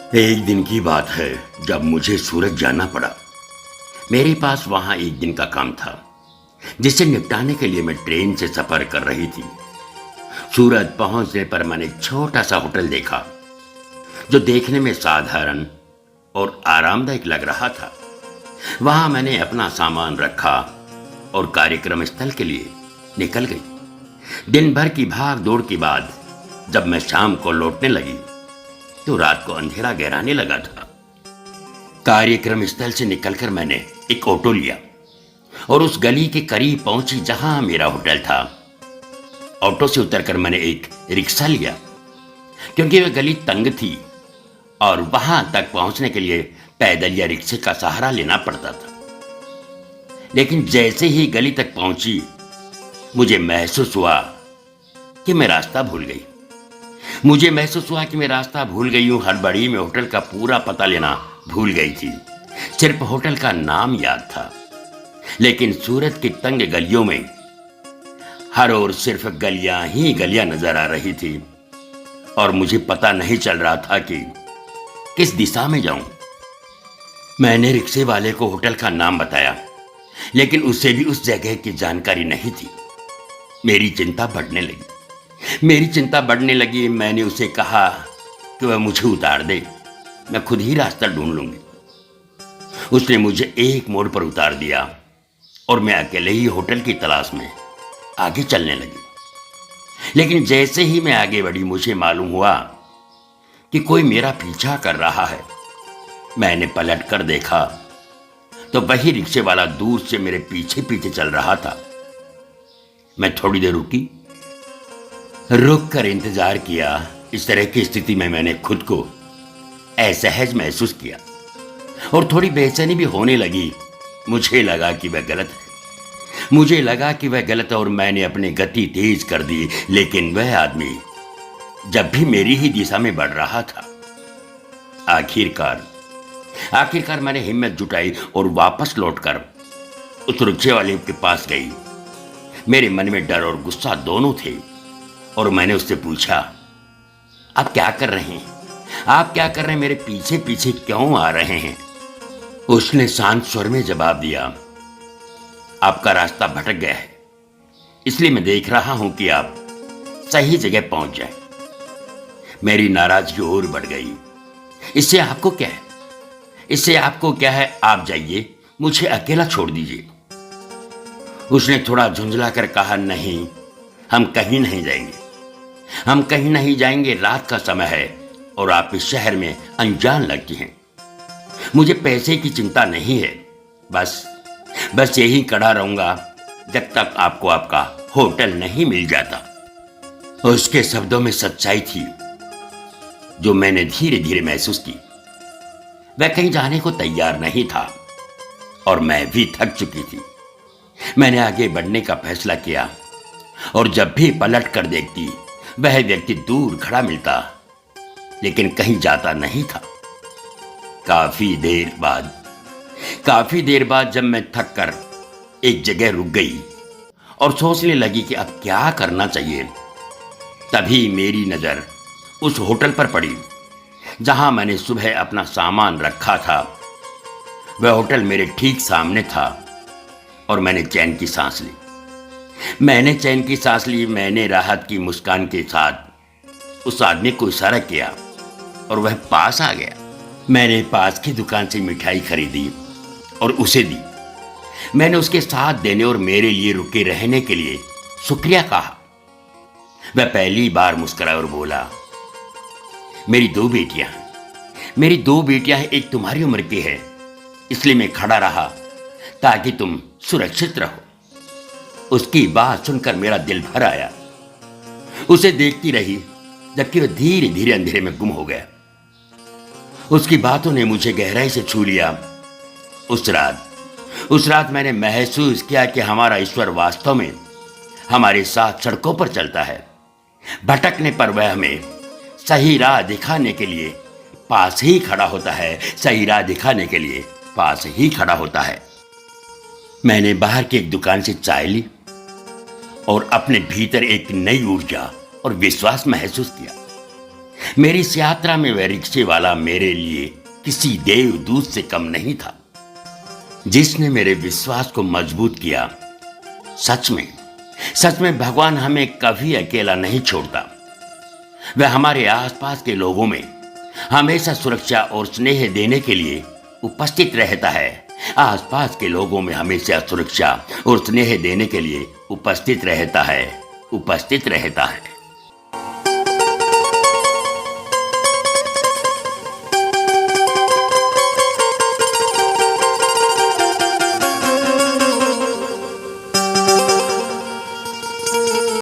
एक दिन की बात है जब मुझे सूरत जाना पड़ा। मेरे पास वहां एक दिन का काम था जिसे निपटाने के लिए मैं ट्रेन से सफर कर रही थी। सूरत पहुंचने पर मैंने एक छोटा सा होटल देखा जो देखने में साधारण और आरामदायक लग रहा था। वहां मैंने अपना सामान रखा और कार्यक्रम स्थल के लिए निकल गई। दिन भर की भाग दौड़ के बाद जब मैं शाम को लौटने लगी तो रात को अंधेरा गहराने लगा था। कार्यक्रम स्थल से निकलकर मैंने एक ऑटो लिया और उस गली के करीब पहुंची जहां मेरा होटल था। ऑटो से उतरकर मैंने एक रिक्शा लिया क्योंकि वह गली तंग थी और वहां तक पहुंचने के लिए पैदल या रिक्शे का सहारा लेना पड़ता था। लेकिन जैसे ही गली तक पहुंची मुझे महसूस हुआ कि मैं रास्ता भूल गई। हड़बड़ी में होटल का पूरा पता लेना भूल गई थी। सिर्फ होटल का नाम याद था, लेकिन सूरत की तंग गलियों में हर ओर सिर्फ गलियां ही गलियां नजर आ रही थी और मुझे पता नहीं चल रहा था कि किस दिशा में जाऊं। मैंने रिक्शे वाले को होटल का नाम बताया, लेकिन उसे भी उस जगह की जानकारी नहीं थी। मेरी चिंता बढ़ने लगी। मैंने उसे कहा कि वह मुझे उतार दे, मैं खुद ही रास्ता ढूंढ लूंगी। उसने मुझे एक मोड़ पर उतार दिया और मैं अकेले ही होटल की तलाश में आगे चलने लगी। लेकिन जैसे ही मैं आगे बढ़ी मुझे मालूम हुआ कि कोई मेरा पीछा कर रहा है। मैंने पलट कर देखा तो वही रिक्शे वाला दूर से मेरे पीछे पीछे चल रहा था। मैं थोड़ी देर रुक कर इंतजार किया। इस तरह की स्थिति में मैंने खुद को असहज महसूस किया और थोड़ी बेचैनी भी होने लगी। मुझे लगा कि वह गलत है और मैंने अपनी गति तेज कर दी। लेकिन वह आदमी जब भी मेरी ही दिशा में बढ़ रहा था। आखिरकार मैंने हिम्मत जुटाई और वापस लौटकर उस रिक्शे वाले के पास गई। मेरे मन में डर और गुस्सा दोनों थे और मैंने उससे पूछा, आप क्या कर रहे हैं? मेरे पीछे पीछे क्यों आ रहे हैं? उसने शांत स्वर में जवाब दिया, आपका रास्ता भटक गया है, इसलिए मैं देख रहा हूं कि आप सही जगह पहुंच जाए। मेरी नाराजगी और बढ़ गई। इससे आपको क्या है? आप जाइए, मुझे अकेला छोड़ दीजिए। उसने थोड़ा झुंझला कर कहा, नहीं, हम कहीं नहीं जाएंगे। रात का समय है और आप इस शहर में अनजान लगती हैं। मुझे पैसे की चिंता नहीं है। बस यही खड़ा रहूंगा जब तक आपको आपका होटल नहीं मिल जाता। उसके शब्दों में सच्चाई थी जो मैंने धीरे धीरे महसूस की। वह कहीं जाने को तैयार नहीं था और मैं भी थक चुकी थी। मैंने आगे बढ़ने का फैसला किया और जब भी पलट कर देखती वह व्यक्ति दूर खड़ा मिलता, लेकिन कहीं जाता नहीं था। काफी देर बाद जब मैं थक कर एक जगह रुक गई और सोचने लगी कि अब क्या करना चाहिए, तभी मेरी नजर उस होटल पर पड़ी जहां मैंने सुबह अपना सामान रखा था। वह होटल मेरे ठीक सामने था और मैंने चैन की सांस ली। मैंने राहत की मुस्कान के साथ उस आदमी को इशारा किया और वह पास आ गया। मैंने पास की दुकान से मिठाई खरीदी और उसे दी। मैंने उसके साथ देने और मेरे लिए रुके रहने के लिए शुक्रिया कहा। वह पहली बार मुस्कुराया और बोला, मेरी दो बेटियां हैं, एक तुम्हारी उम्र की है, इसलिए मैं खड़ा रहा ताकि तुम सुरक्षित रहो। उसकी बात सुनकर मेरा दिल भर आया। उसे देखती रही जबकि वह धीरे धीरे अंधेरे में गुम हो गया। उसकी बातों ने मुझे गहराई से छू लिया। उस रात मैंने महसूस किया कि हमारा ईश्वर वास्तव में हमारे साथ सड़कों पर चलता है। भटकने पर वह हमें सही राह दिखाने के लिए पास ही खड़ा होता है। मैंने बाहर की एक दुकान से चाय ली और अपने भीतर एक नई ऊर्जा और विश्वास महसूस किया। मेरी इस यात्रा में वह रिक्शे वाला मेरे लिए किसी देवदूत से कम नहीं था, जिसने मेरे विश्वास को मजबूत किया। सच में भगवान हमें कभी अकेला नहीं छोड़ता। वह हमारे आसपास के लोगों में हमेशा सुरक्षा और स्नेह देने के लिए उपस्थित रहता है। आसपास के लोगों में हमेशा सुरक्षा और स्नेह देने के लिए उपस्थित रहता है।